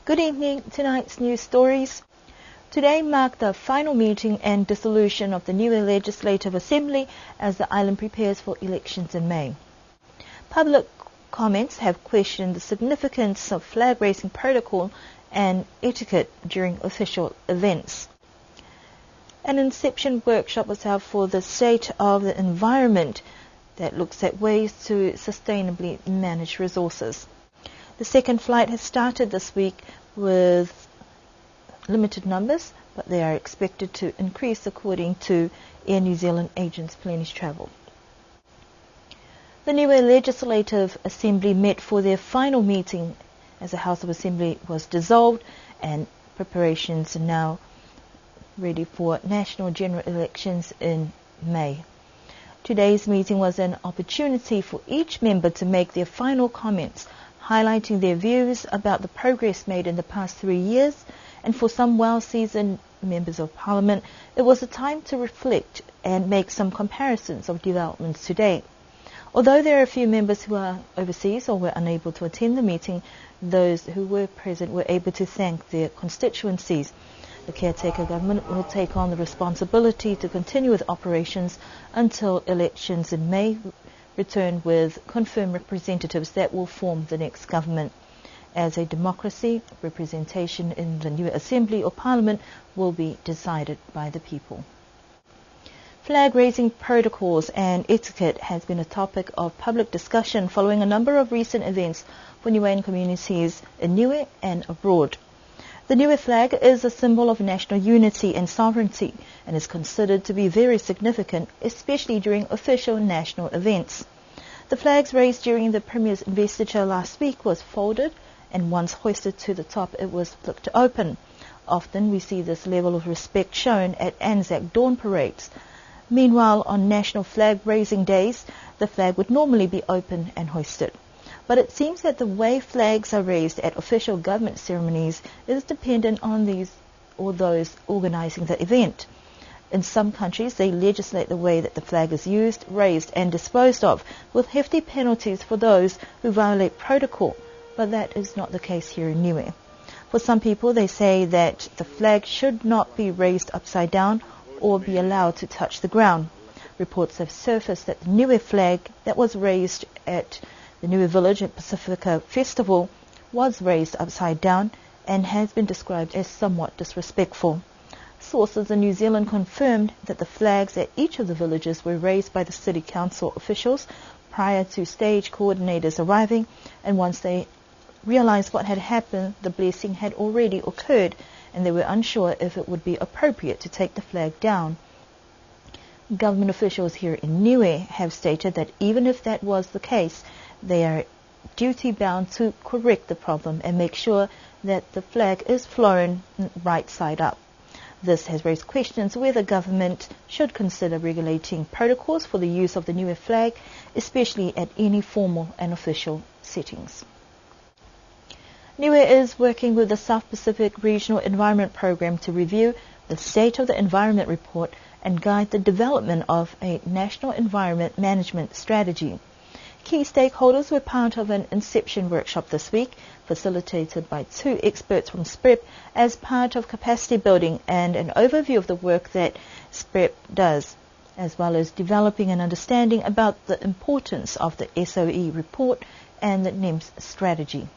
Good evening. Tonight's news stories. Today marked the final meeting and dissolution of the Niue Legislative Assembly as the island prepares for elections in May. Public comments have questioned the significance of flag-raising protocol and etiquette during official events. An inception workshop was held for the state of the environment that looks at ways to sustainably manage resources. The second flight has started this week with limited numbers, but they are expected to increase according to Air New Zealand agents Plenty's Travel. The Niue Legislative Assembly met for their final meeting as the House of Assembly was dissolved and preparations are now ready for national general elections in May. Today's meeting was an opportunity for each member to make their final comments, highlighting their views about the progress made in the past 3 years, and for some well-seasoned members of Parliament, it was a time to reflect and make some comparisons of developments to date. Although there are a few members who are overseas or were unable to attend the meeting, those who were present were able to thank their constituencies. The caretaker government will take on the responsibility to continue with operations until elections in May return with confirmed representatives that will form the next government. As a democracy, representation in the Niue Assembly or Parliament will be decided by the people. Flag-raising protocols and etiquette has been a topic of public discussion following a number of recent events for Niuean communities in Niue and abroad. The Niue flag is a symbol of national unity and sovereignty and is considered to be very significant, especially during official national events. The flags raised during the Premier's investiture last week was folded, and once hoisted to the top it was flicked open. Often we see this level of respect shown at Anzac dawn parades. Meanwhile, on national flag-raising days, the flag would normally be open and hoisted. But it seems that the way flags are raised at official government ceremonies is dependent on these or those organising the event. In some countries, they legislate the way that the flag is used, raised and disposed of, with hefty penalties for those who violate protocol, but that is not the case here in Niue. For some people, they say that the flag should not be raised upside down or be allowed to touch the ground. Reports have surfaced that the Niue flag that was raised at the Niue Village at Pacifica Festival was raised upside down and has been described as somewhat disrespectful. Sources in New Zealand confirmed that the flags at each of the villages were raised by the City Council officials prior to stage coordinators arriving, and once they realised what had happened, the blessing had already occurred and they were unsure if it would be appropriate to take the flag down. Government officials here in Niue have stated that even if that was the case, they are duty-bound to correct the problem and make sure that the flag is flown right side up. This has raised questions whether government should consider regulating protocols for the use of the Niue flag, especially at any formal and official settings. Niue is working with the South Pacific Regional Environment Program to review the State of the Environment Report and guide the development of a National Environment Management Strategy. Key stakeholders were part of an inception workshop this week, facilitated by 2 experts from SPREP as part of capacity building and an overview of the work that SPREP does, as well as developing an understanding about the importance of the SOE report and the NEMS strategy.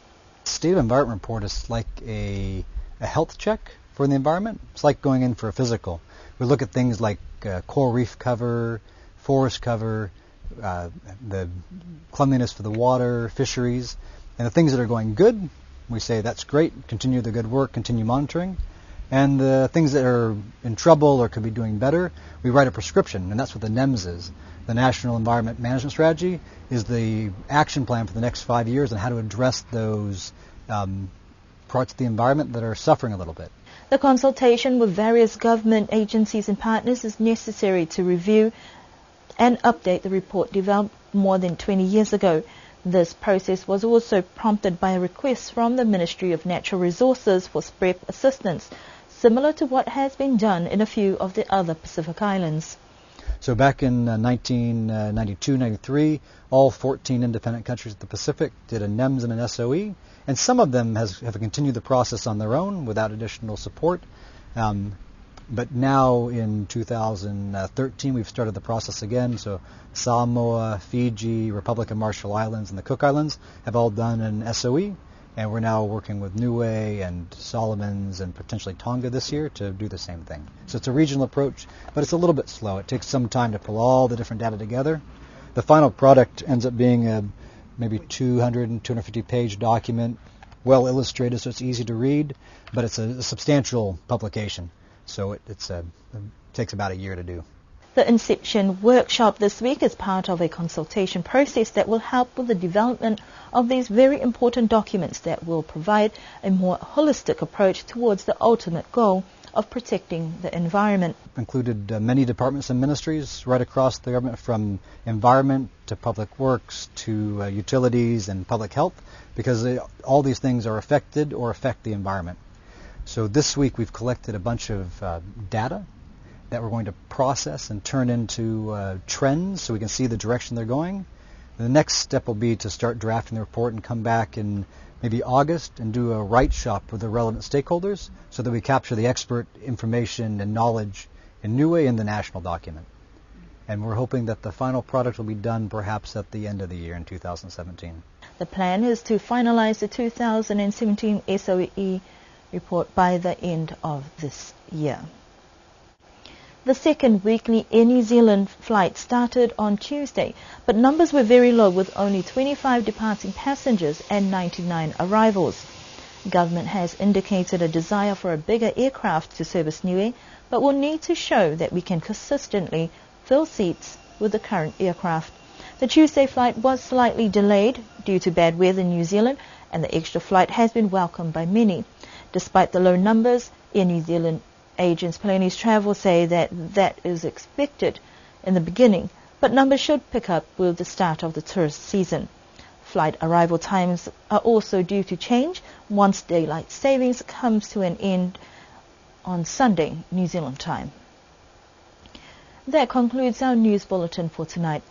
The State of Environment Report is like a health check for the environment. It's like going in for a physical. We look at things like coral reef cover, forest cover, the cleanliness for the water, fisheries, and the things that are going good, we say that's great, continue the good work, continue monitoring. And the things that are in trouble or could be doing better, we write a prescription, and that's what the NEMS is. The National Environment Management Strategy is the action plan for the next 5 years and how to address those parts of the environment that are suffering a little bit. The consultation with various government agencies and partners is necessary to review and update the report developed more than 20 years ago. This process was also prompted by a request from the Ministry of Natural Resources for SPREP assistance, similar to what has been done in a few of the other Pacific Islands. So back in 1992-93, all 14 independent countries of the Pacific did a NEMS and an SOE, and some of them have continued the process on their own without additional support. But now in 2013, we've started the process again. So Samoa, Fiji, Republic of Marshall Islands, and the Cook Islands have all done an SOE. And we're now working with Niue and Solomons and potentially Tonga this year to do the same thing. So it's a regional approach, but it's a little bit slow. It takes some time to pull all the different data together. The final product ends up being a maybe 200 and 250-page document, well illustrated so it's easy to read, but it's a substantial publication. So it takes about a year to do. The Inception workshop this week is part of a consultation process that will help with the development of these very important documents that will provide a more holistic approach towards the ultimate goal of protecting the environment. Included many departments and ministries right across the government, from environment to public works to utilities and public health, because all these things are affected or affect the environment. So this week we've collected a bunch of data that we're going to process and turn into trends so we can see the direction they're going. And the next step will be to start drafting the report and come back in maybe August and do a write shop with the relevant stakeholders so that we capture the expert information and knowledge in Niue in the national document. And we're hoping that the final product will be done perhaps at the end of the year in 2017. The plan is to finalize the 2017 SOE report by the end of this year. The second weekly Air New Zealand flight started on Tuesday, but numbers were very low with only 25 departing passengers and 99 arrivals. Government has indicated a desire for a bigger aircraft to service Niue, but will need to show that we can consistently fill seats with the current aircraft. The Tuesday flight was slightly delayed due to bad weather in New Zealand, and the extra flight has been welcomed by many. Despite the low numbers, Air New Zealand agents Palleni's Travel say that is expected in the beginning, but numbers should pick up with the start of the tourist season. Flight arrival times are also due to change once daylight savings comes to an end on Sunday, New Zealand time. That concludes our news bulletin for tonight.